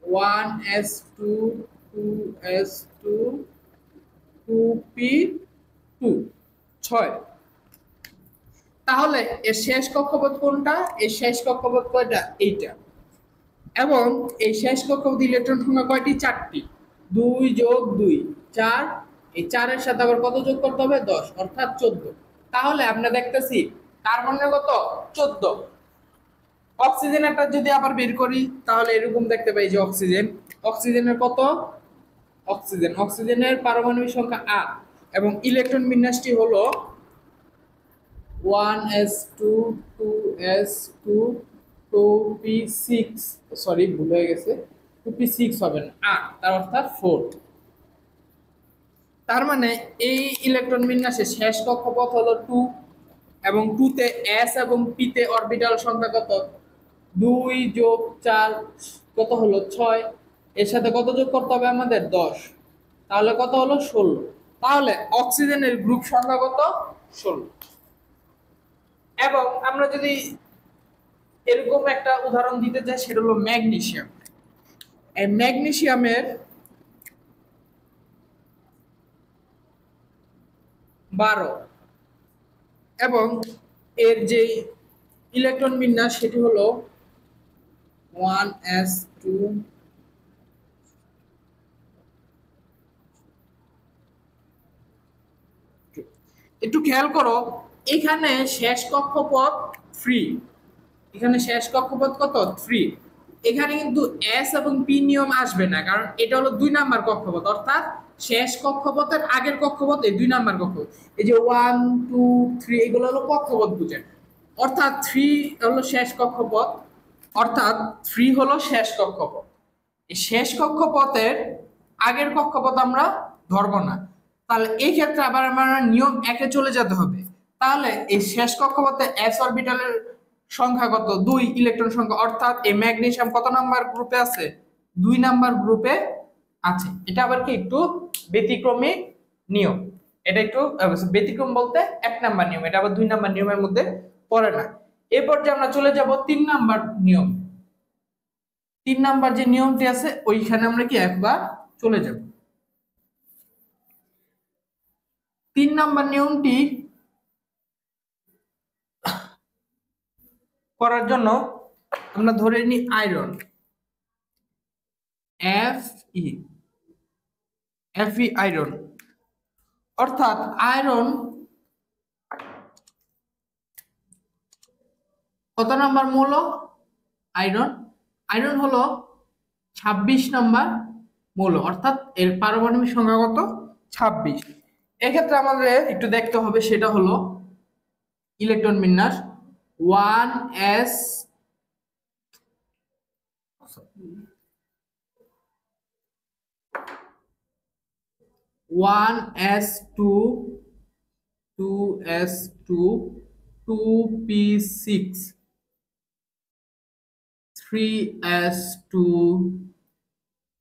1s2 2s2 2p2 6। তাহলে এর শেষ কক্ষপথ কোনটা? এর শেষ কক্ষপথ কয়টা? এইটা। এবং এই শেষ কক্ষপথ ইলেকট্রন সংখ্যা কয়টি? 4টি। 2 যোগ 2 4, এই 4 এর সাথে আবার কত যোগ করতে হবে? 10, অর্থাৎ 14। তাহলে আমরা দেখতেছি কার্বনের কত? 14। অক্সিজেনেরটা যদি আবার বের করি তাহলে এরকম দেখতে পাই যে অক্সিজেনের কত? অক্সিজেনের পারমাণবিক সংখ্যা 8 এবং ইলেকট্রন বিন্যাসটি হলো 1s2 2s2 2p6, সরি ভুল হয়ে গেছে, 2p6 হবে না, 8, তার অর্থাৎ 4। তার মানে এই ইলেকট্রন বিন্যাসের শেষ কক্ষপথ হলো 2 এবং 2 তে s এবং p তে অরবিটাল সংখ্যা কত? 2 যোগ 4 কত হলো? 6। এর সাথে কত যোগ করতে হবে আমাদের? 10, তাহলে কত হলো? 16। তাহলে অক্সিজেনের গ্রুপ সংখ্যা কত? 16। এবং আমরা যদি এরকম একটা উদাহরণ দিতে চাই, সেটা হলো ম্যাগনেসিয়াম। এই ম্যাগনেসিয়ামের 12 এবং এর যে ইলেকট্রন বিন্যাস সেটি হলো 1s2 একটু খেয়াল করো, এখানে শেষ কক্ষপথ 3, এখানে শেষ কক্ষপথ কত? 3। এখানে কিন্তু এস এবং পি নিয়ম আসবে না, কারণ এটা হলো 2 নাম্বার কক্ষপথ, অর্থাৎ শেষ কক্ষপথের আগের কক্ষপথ এই 2 নাম্বার কক্ষপথ। এই যে 1 2 3 এগুলো হলো কক্ষপথ বুঝেন, অর্থাৎ 3 হলো শেষ কক্ষপথ, অর্থাৎ 3 হলো শেষ কক্ষপথ। এই শেষ কক্ষপথের আগের কক্ষপথ আমরা ধরবো না। তাহলে এই ক্ষেত্রে আবার আমরা নিয়ম 1 চলে যেতে হবে। তাহলে এই শেষ কক্ষপথে s অরবিটালের সংখ্যা কত? 2 ইলেকট্রন সংখ্যা, অর্থাৎ এই ম্যাগনেসিয়াম কত নাম্বার গ্রুপে আছে? 2 নাম্বার গ্রুপে আছে। এটা আবার কি একটু ব্যতিক্রমী নিয়ম, এটা একটু ব্যতিক্রম বলতে 1 নাম্বার নিয়ম, এটা আবার 2 নাম্বার নিয়মের মধ্যে পড়ে না। এরপর যে আমরা চলে যাব 3 নাম্বার নিয়ম। 3 নাম্বার যে নিয়মটি আছে ওইখানে আমরা কি একবার চলে যাব। 3 নাম্বার নিয়মটি করার জন্য আমরা ধরে নিই আয়রন Fe আয়রন, অর্থাৎ আয়রন কত নাম্বার মৌল? আয়রন হলো 26 নাম্বার মৌল, অর্থাৎ এর পারমাণবিক সংখ্যা কত? 26। এক্ষেত্রে আমাদের একটু দেখতে হবে, সেটা হলো ইলেকট্রন বিন্যাস 1s2 2s2 2p6 3s2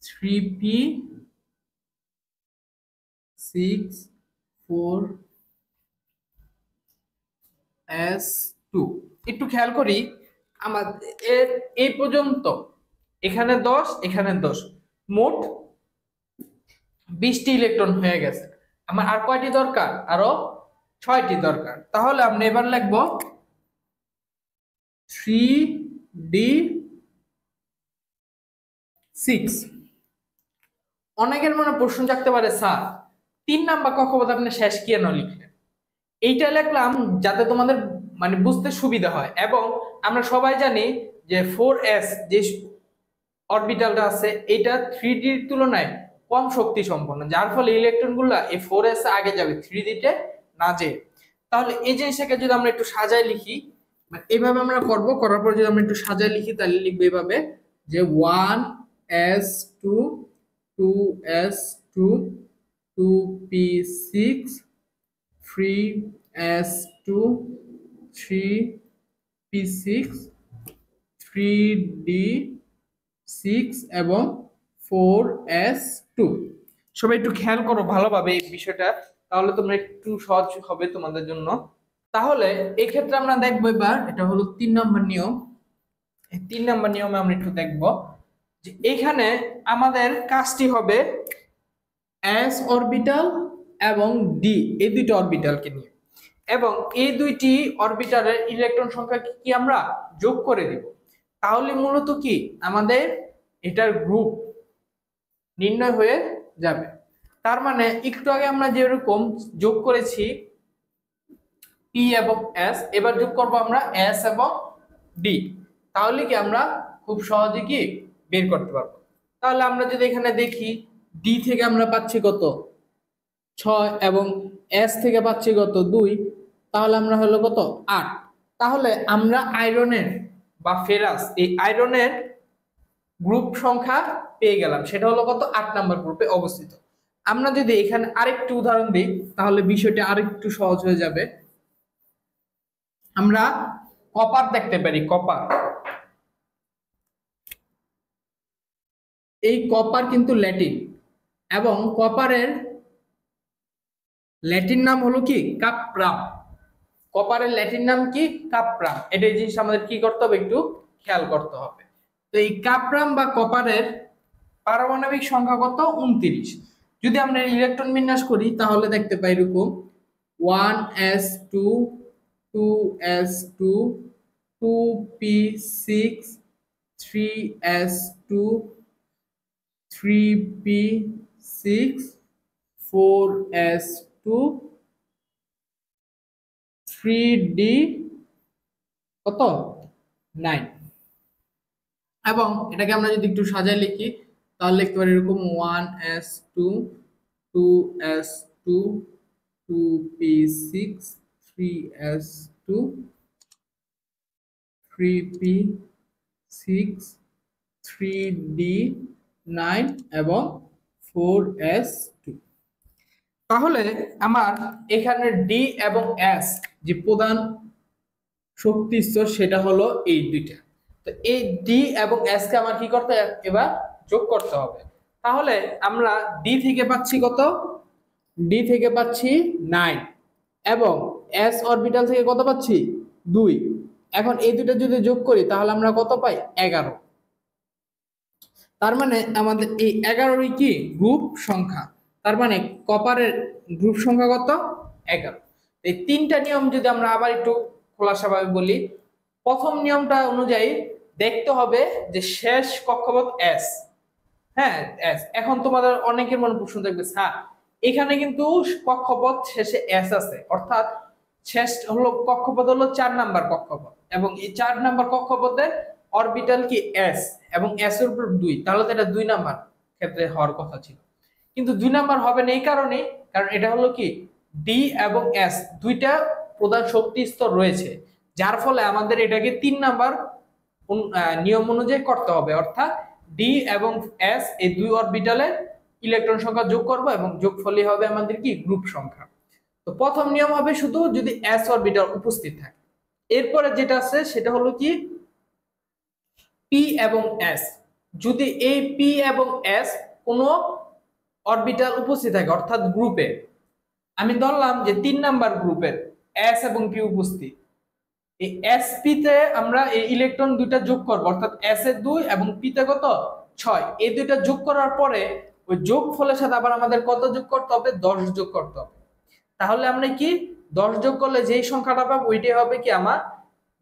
3p6 4s2। একটু খেয়াল করি আমাদের এই পর্যন্ত, এখানে 10 এখানে 10, মোট 20টি ইলেকট্রন হয়ে গেছে। আমার আর কয়টি দরকার? আরো 6টি দরকার। তাহলে আমরা এবার লিখব 3d6। অনেকের মনে প্রশ্ন জাগতে পারে, স্যার 3 নাম্বার কক্ষপথ আপনি শেষ কেন লিখলেন? এইটা লিখলাম যাতে তোমাদের মানে বুঝতে সুবিধা হয়। এবং আমরা সবাই জানি যে 4s যে অরবিটালটা আছে এটা 3d এর তুলনায় কম শক্তি সম্পন্ন, যার ফলে ইলেকট্রনগুলো এই 4s আগে যাবে 3d তে না যেয়ে। তাহলে এই জিনিসটাকে যদি আমরা একটু সাজায় লিখি, এইভাবে আমরা করব, করার পর যদি আমরা একটু সাজায় লিখি তাহলে লিখবো এইভাবে যে 1s2 2s2 2p6 3s2 3p6 3d6 এবং 4s2। সবাই একটু খেয়াল করো ভালোভাবে এই বিষয়টা, তাহলে তোমরা একটু সহজ হবে তোমাদের জন্য। তাহলে এই ক্ষেত্রে আমরা দেখবো এবার, এটা হলো 3 নম্বর নিয়ম। এই 3 নম্বর নিয়মে আমরা একটু দেখবো যে এখানে আমাদের কাজটি হবে s অরবিটাল এবং d এই দুইটা অরবিটালকে নিয়ে, এবং এই দুইটি অরবিটালের ইলেকট্রন সংখ্যা কি আমরা যোগ করে দিব। তাহলে মূলত কি আমাদের এটার গ্রুপ নির্ণয় হয়ে যাবে। তার মানে একটু আগে আমরা যেরকম যোগ করেছি p এবং s, এবার যোগ করব আমরা s এবং d, তাহলে কি আমরা খুব সহজে কি বের করতে পারবো। তাহলে আমরা যদি এখানে দেখি d থেকে আমরা পাচ্ছি কত 6 এবং s থেকে পাচ্ছি কত 2, তাহলে আমরা হলো কত 8। তাহলে আমরা আয়রনের বা ফেরাস এই আয়রনের গ্রুপ সংখ্যা পেয়ে গেলাম, সেটা হলো কত 8 নাম্বার গ্রুপে অবস্থিত। আমরা যদি এখানে আরেকটু উদাহরণ দিই তাহলে বিষয়টা আরেকটু সহজ হয়ে যাবে। আমরা কপার দেখতে পারি, কপার, এই কপার কিন্তু ল্যাটিন, এবং কপারের ল্যাটিন নাম হলো কি কাপ্রাম। কপারের ল্যাটিন নাম কি কাপ্রাম। এটা এই জিনিস আমাদের কি করতে হবে একটু খেয়াল করতে হবে। তো এই কাপ্রাম বা কপারের পারমাণবিক সংখ্যা কত 29। যদি আমরা ইলেকট্রন বিন্যাস করি তাহলে দেখতে পাই এরকম 1s2 2s2 2p6 3s2 3p6 4s2 3d কত 9। এবং এটাকে আমরা যদি একটু সাজায় লিখি তাহলে লিখতে পারি এরকম 1s2 2s2 2p6 3s2 3p6 3d9 এবং 4s2। তাহলে আমার এখানে ডি এবং এস যে প্রধান শক্তি স্তর সেটা হলো এই দুইটা। তো এই ডি এবং এস কে আমার কি করতে এবার যোগ করতে হবে। তাহলে আমরা ডি থেকে পাচ্ছি কত, ডি থেকে পাচ্ছি 9 এবং এস অরবিটাল থেকে কত পাচ্ছি 2। এখন এই দুটো যদি যোগ করি তাহলে আমরা কত পাই 11। তার মানে আমাদের এই 11ই কি গ্রুপ সংখ্যা। তার মানে কপারের গ্রুপ সংখ্যা কত 11। এই তিনটা নিয়ম যদি আমরা আবার একটু খোলাসাভাবে বলি, প্রথম নিয়মটা অনুযায়ী দেখতে হবে যে শেষ কক্ষপথ এস। হ্যাঁ এস। এখন তোমাদের অনেকের মনে প্রশ্ন থাকবে স্যার এখানে কিন্তু কক্ষপথ শেষে এস আছে, অর্থাৎ শেষ হলো কক্ষপথ হলো 4 নাম্বার কক্ষপথ, এবং এই 4 নাম্বার কক্ষপথের অরবিটাল কি এস এবং এস এর উপর 2, তাহলে তো এটা 2 নাম্বার ক্ষেত্রে হওয়ার কথা ছিল। কিন্তু 2 নাম্বার হবে না এই কারণে, কারণ এটা হলো কি ডি এবং এস দুইটা প্রধান শক্তি স্তর রয়েছে, যার ফলে আমাদের এটাকে 3 নাম্বার নিয়ম অনুযায়ী করতে হবে। অর্থাৎ ডি এবং এস এই দুই অরবিটালে ইলেকট্রন সংখ্যা যোগ করব এবং যোগফলই হবে আমাদের কি গ্রুপ সংখ্যা। তো প্রথম নিয়ম হবে শুধু যদি এস অরবিটাল উপস্থিত থাকে। এরপরে যেটা আছে সেটা হলো কি পি এবং এস, যদি এই পি এবং এস কোনো অরবিটাল উপস্থিত থাকে অর্থাৎ গ্রুপে, আমি ধরলাম যে 3 নাম্বার গ্রুপের এস এবং পি উপস্থিত, এই sp তে আমরা এই ইলেকট্রন দুইটা যোগ করব, অর্থাৎ s এর 2 এবং p তে কত 6, এই দুইটা যোগ করার পরে ওই যোগফলের সাথে আবার আমাদের কত যোগ করতে হবে 10 যোগ করতে হবে। তাহলে আমরা কি 10 যোগ করলে যেই সংখ্যাটা পাবো ওইটাই হবে কি আমার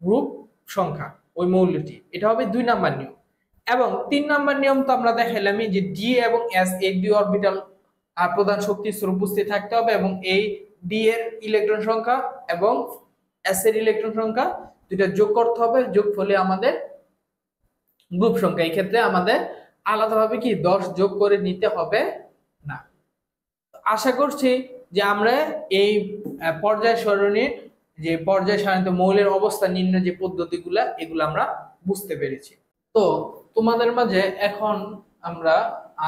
গ্রুপ সংখ্যা, ওই মৌলটি। এটা হবে 2 নাম্বার নিয়ম। এবং 3 নাম্বার নিয়ম তো আমরা দেখাইলামই যে ডি এবং এস এই দুই অরবিটাল আর প্রধান শক্তি স্তর উপস্থিত থাকতে হবে, এবং এই ডি এর ইলেকট্রন সংখ্যা এবং এস এর ইলেকট্রন সংখ্যা দুইটা যোগ করতে হবে, যোগফলে আমাদের গ্রুপ সংখ্যা। এই ক্ষেত্রে আমাদের আলাদাভাবে কি 10 যোগ করে নিতে হবে না। আশা করছি যে আমরা এই পর্যায় সারণীর যে পর্যায় সারণীতে মৌলের অবস্থা নির্ণয় যে পদ্ধতিগুলা এগুলো আমরা বুঝতে পেরেছি। তো তোমাদের মাঝে এখন আমরা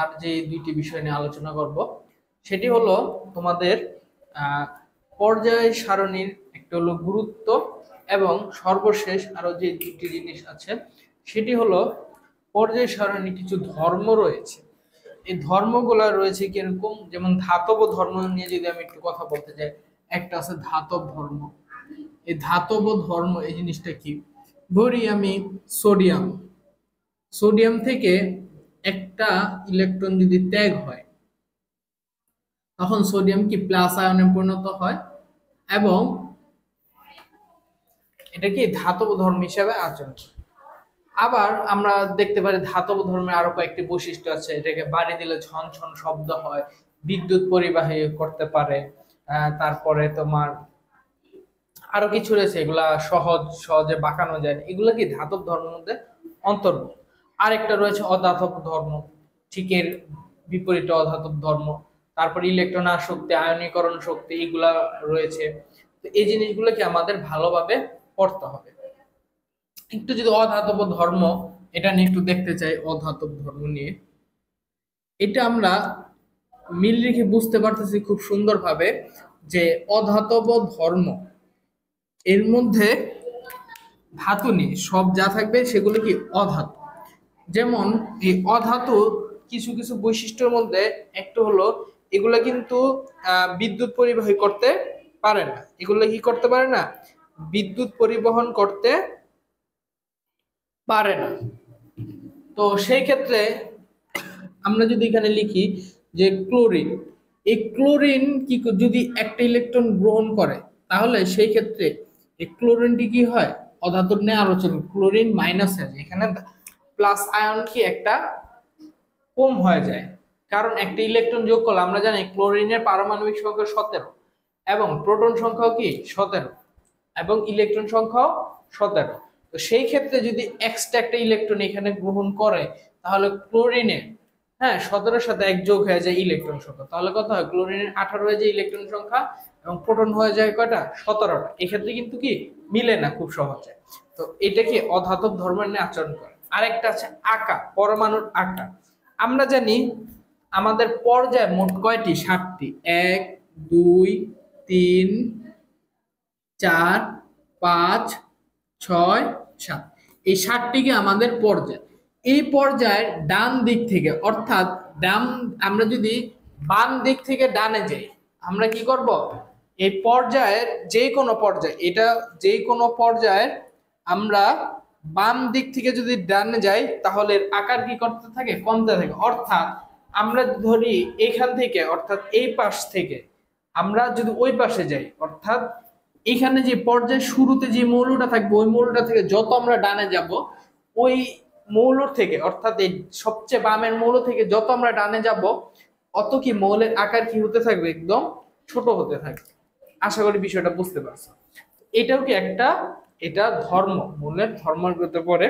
আর যে দুইটি বিষয় নিয়ে আলোচনা করব সেটি হলো তোমাদের পর্যায় সারণীর একটা হলো গুরুত্ব এবং সর্বশেষ আরো যে দুটি জিনিস আছে সেটি হলো পর্যায় সারণী কিছু ধর্ম রয়েছে। এই ধর্মগুলা রয়েছে কিরকম, যেমন ধাতব ধর্ম নিয়ে যদি আমি একটু কথা বলতে চাই, একটা আছে ধাতব ধর্ম। এই ধাতব ধর্ম এই জিনিসটা কি, ধরি আমি সোডিয়াম, সোডিয়াম থেকে একটা ইলেকট্রন যদি ত্যাগ হয় তখন সোডিয়াম কি প্লাস আয়নে পরিণত হয় এবং এটা কি ধাতব ধর্ম হিসাবে আচরণ করে। আবার আমরা দেখতে পারি ধাতব ধর্মের আরো কয়েকটি বৈশিষ্ট্য আছে, এটাকে বাড়ি দিলে ঝন ঝন শব্দ হয়, বিদ্যুৎ পরিবাহী করতে পারে, তারপরে তোমার আরো কিছু রয়েছে, এগুলা সহজে বাঁকানো যায়, এগুলো কি ধাতব ধর্মের মধ্যে অন্তর্ভুক্ত। আরেকটা রয়েছে অধাতব ধর্ম, ঠিক এর বিপরীতে অধাতব ধর্ম। তারপর ইলেকট্রন আসক্তি, আয়নীকরণ শক্তি, এগুলা রয়েছে। তো এই জিনিসগুলোকে আমাদের ভালোভাবে পড়তে হবে। একটু যদি অধাতব ধর্ম এটা নিয়ে একটু দেখতে চাই, অধাতব ধর্ম নিয়ে এটা আমরা মিল রেখে বুঝতে পারতেছি খুব সুন্দরভাবে যে অধাতব ধর্ম এর মধ্যে ধাতু নেই, সব যা থাকবে সেগুলো কি অধাতু। যেমন এই অধাতু কিছু কিছু বৈশিষ্ট্যের মধ্যে একটা হলো এগুলা কিন্তু বিদ্যুৎ পরিবাহী করতে পারে না। এগুলো কি করতে পারে না? বিদ্যুৎ পরিবহন করতে পারে না। তো সেই ক্ষেত্রে আমরা যদি এখানে লিখি যে ক্লোরিন, এই ক্লোরিন কি যদি একটা ইলেকট্রন গ্রহণ করে তাহলে সেই ক্ষেত্রে এই ক্লোরিনটি কি হয়, অধাতুর ন্যায় আলোচনা, ক্লোরিন মাইনাস হয়ে যায়, এখানে প্লাস আয়ন কি একটা কম হয়ে যায়, কারণ একটা ইলেকট্রন যোগ করলে আমরা জানি ক্লোরিনের পারমাণবিক সংখ্যা 17 এবং প্রোটন সংখ্যাও কি 17 এবং ইলেকট্রন সংখ্যাও 17। তো সেই ক্ষেত্রে যদি এক্সট্রা একটা ইলেকট্রন এখানে গ্রহণ করে তাহলে ক্লোরিনের 17-এর সাথে 1 যোগ হয়ে যায় ইলেকট্রন সংখ্যা, তাহলে কত হয়, ক্লোরিনের 18 হয়ে যায় ইলেকট্রন সংখ্যা এবং প্রোটন হয়ে যায় কয়টা, 17টা। এক্ষেত্রে কিন্তু কি মিলে না খুব সহজে। তো এটা কি অধাতব ধর্মের নিয়ে আচরণ করে। আরেকটা আছে আকার, পরমাণুর আকার। আমরা জানি আমাদের পর্যায় মোট কয়টি, 7টি, 1 2 3 4 5 6 7, এই 7টিকে আমাদের পর্যায়। এই পর্যায়ের ডান দিক থেকে, অর্থাৎ আমরা যদি বাম দিক থেকে ডানে যাই আমরা কি করব, এই পর্যায়ের যে কোনো পর্যায়, এটা যে কোনো পর্যায়ের আমরা বাম দিক থেকে যদি ডানে যাই তাহলে আকার কি করতে থাকে, কমতে থাকে। অর্থাৎ আমরা ধরি এখান থেকে, অর্থাৎ এই পাশ থেকে আমরা যদি ওই পাশে যাই, অর্থাৎ এখানে যে পর্যায়ের শুরুতে যে মৌলটা থাকবে ওই মৌলটা থেকে যত আমরা ডানে যাব ওই মৌলর থেকে, অর্থাৎ এই সবচেয়ে বামের মৌল থেকে যত আমরা ডানে যাব অত কি মৌলের আকার কি হতে থাকবে, একদম ছোট হতে থাকবে। আশা করি বিষয়টা বুঝতে পারছো। এটাও কি একটা, এটা ধর্ম, মৌলের ধর্মের ভিতরে পড়ে।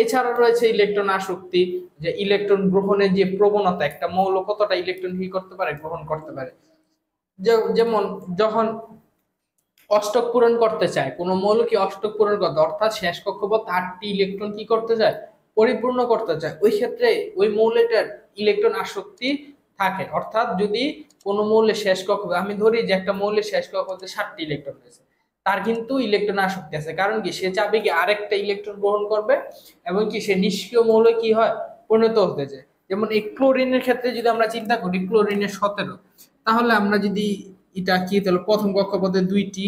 এছাড়া রয়েছে ইলেকট্রন আসক্তি, যে ইলেকট্রন গ্রহণের যে প্রবণতা, একটা মৌল কতটা ইলেকট্রন কি করতে পারে, গ্রহণ করতে পারে। যেমন যখন অষ্টক পূরণ করতে চায়, কোন মৌল কি অষ্টক পূরণ করতে, অর্থাৎ শেষ কক্ষপথ 8টি ইলেকট্রন কি করতে চায়, পরিপূর্ণ করতে চায়, ওই ক্ষেত্রে ওই মৌলটার ইলেকট্রন আসক্তি থাকে। অর্থাৎ যদি কোন মৌলের শেষ কক্ষপথ, আমি ধরি যে একটা মৌলের শেষ কক্ষপথে 7টি ইলেকট্রন আছে, তার কিন্তু ইলেকট্রন আসক্তি আছে, কারণ কি সে চাবে কি আরেকটা ইলেকট্রন গ্রহণ করবে এবং কি সে নিষ্ক্রিয় মৌল কি হয়, পরিণত হতে যায়। যেমন এই ক্লোরিনের ক্ষেত্রে যদি আমরা চিন্তা করি, ক্লোরিনের 17, তাহলে আমরা যদি এটা কি, তাহলে প্রথম কক্ষপথে 2টি,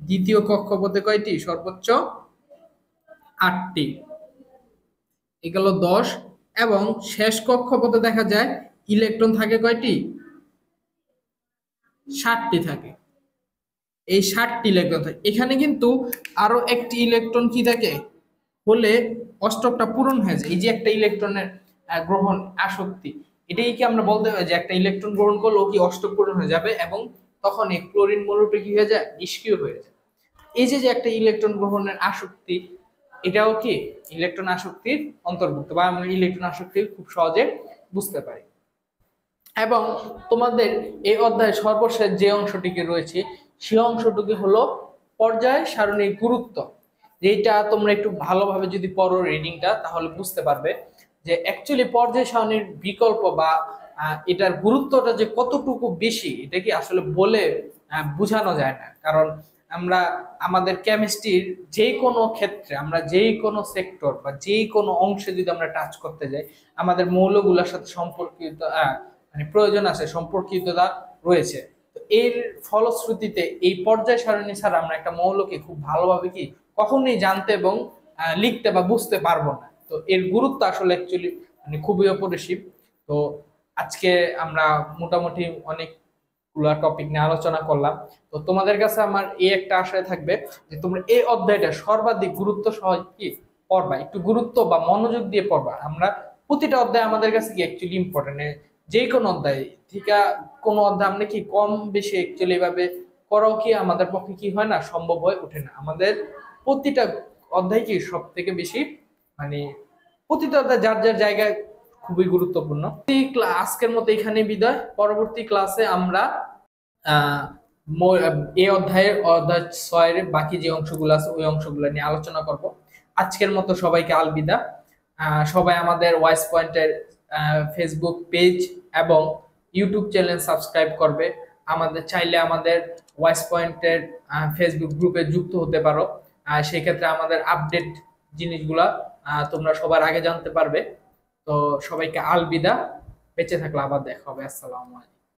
দ্বিতীয় কক্ষপথে কয়টি, সর্বোচ্চ 8টি, এগুলো 10, এবং শেষ কক্ষপথে দেখা যায় ইলেকট্রন থাকে কয়টি, 7টি থাকে। এই 7টি ইলেকট্রন থাকে, এখানে কিন্তু আরো একটি ইলেকট্রন কি থাকে হলে অষ্টকটা পূরণ হয়ে যায়। এই যে একটা ইলেকট্রনের গ্রহণ আসক্তি, এটাই কি আমরা বলতে হয় যে একটা ইলেকট্রন গ্রহণ করলে ও কি অষ্টক পূরণ হয়ে যাবে এবং তখন এই ক্লোরিন মৌলটি কি হয়ে যায়, নিষ্ক্রিয় হয়ে যায়। এই যে একটা ইলেকট্রন গ্রহণের আসক্তি, এটাও কি ইলেকট্রন আসক্তির অন্তর্ভুক্ত, বা আমরা ইলেকট্রন আসক্তি খুব সহজে বুঝতে পারি। এবং তোমাদের এই অধ্যায়ে সর্বশেষ যে অংশটিকে রয়েছে সেই অংশটুকু হলো পর্যায় সারণীর গুরুত্ব, যেটা তোমরা একটু ভালোভাবে যদি পড়ো রিডিংটা তাহলে বুঝতে পারবে যে অ্যাকচুয়ালি পর্যায় সারণীর বিকল্প বা এটার গুরুত্বটা যে কতটুকু বেশি, এটা কি আসলে বলে বোঝানো যায় না। কারণ আমরা আমাদের কেমিস্ট্রির যে কোনো ক্ষেত্রে, আমরা যেই কোনো সেক্টর বা যেই কোনো অংশে যদি আমরা টাচ করতে যাই, আমাদের মৌলগুলোর সাথে সম্পর্কিত মানে প্রয়োজন আছে, সম্পর্কিততা রয়েছে। তো এর ফলশ্রুতিতে এই পর্যায় সারণী ছাড়া আমরা একটা মৌলকে খুব ভালোভাবে কি কখনোই জানতে এবং লিখতে বা বুঝতে পারবো না। তো এর গুরুত্ব আসলে অ্যাকচুয়ালি মানে খুবই অপরিসীম। তো আজকে আমরা মোটামুটি অনেকগুলা টপিক নিয়ে আলোচনা করলাম। তো তোমাদের কাছে আমার এই একটা আশায় থাকবে যে তোমরা এই অধ্যায়টা সর্বাধিক গুরুত্ব সহ কি পড়বা, একটু গুরুত্ব বা মনোযোগ দিয়ে পড়বা। আমরা প্রতিটা অধ্যায় আমাদের কাছে কি অ্যাকচুয়ালি ইম্পর্টেন্ট, যে কোনো অধ্যায় থেকে কোনো অধ্যায় আমরা কি কম বেশি অ্যাকচুয়ালি ভাবে করাও কি আমাদের পক্ষে কি হয় না, সম্ভব হয়ে ওঠে না। আমাদের প্রতিটা অধ্যায় কি সব থেকে বেশি মানে প্রতিটা অধ্যায় যার যার জায়গায় খুবই গুরুত্বপূর্ণ। আজকের মতো এখানে বিদায়। পরবর্তী ক্লাসে আমরা আহ এই অধ্যায় 6 এর বাকি যে অংশগুলো আছে ওই অংশগুলো নিয়ে আলোচনা করব। আজকের মতো সবাইকে আলবিদা। সবাই আমাদের ওয়াইস পয়েন্টের ফেসবুক পেজ এবং ইউটিউব চ্যানেল সাবস্ক্রাইব করবে। আমাদের চাইলে আমাদের ওয়াইস পয়েন্টের ফেসবুক গ্রুপে যুক্ত হতে পারো। সেই ক্ষেত্রে আমাদের আপডেট জিনিসগুলা তোমরা সবার আগে জানতে পারবে। তো সবাইকে আলবিদা, বেঁচে থাকলে আবার দেখা হবে। আসসালামু আলাইকুম।